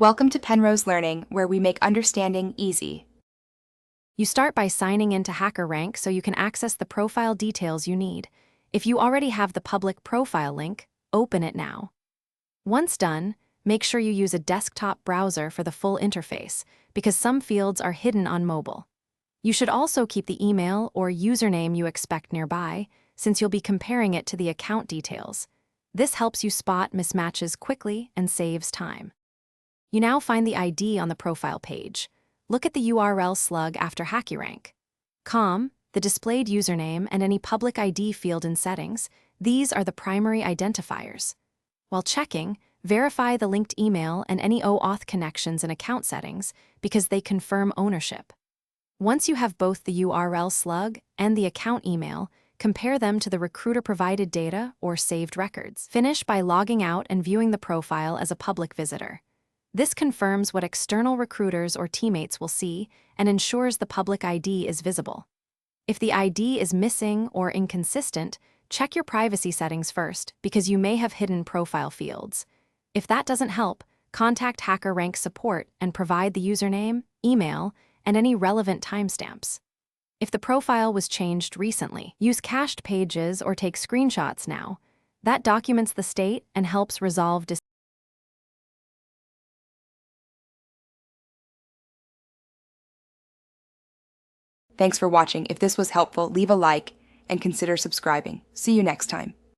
Welcome to Penrose Learning, where we make understanding easy. You start by signing into HackerRank so you can access the profile details you need. If you already have the public profile link, open it now. Once done, make sure you use a desktop browser for the full interface, because some fields are hidden on mobile. You should also keep the email or username you expect nearby, since you'll be comparing it to the account details. This helps you spot mismatches quickly and saves time. You now find the ID on the profile page. Look at the URL slug after HackerRank. The displayed username, and any public ID field in settings. These are the primary identifiers. While checking, verify the linked email and any OAuth connections in account settings, because they confirm ownership. Once you have both the URL slug and the account email, compare them to the recruiter-provided data or saved records. Finish by logging out and viewing the profile as a public visitor. This confirms what external recruiters or teammates will see and ensures the public ID is visible. If the ID is missing or inconsistent, check your privacy settings first, because you may have hidden profile fields. If that doesn't help, contact HackerRank support and provide the username, email, and any relevant timestamps. If the profile was changed recently, use cached pages or take screenshots now. That documents the state and helps resolve disputes. Thanks for watching. If this was helpful, leave a like and consider subscribing. See you next time.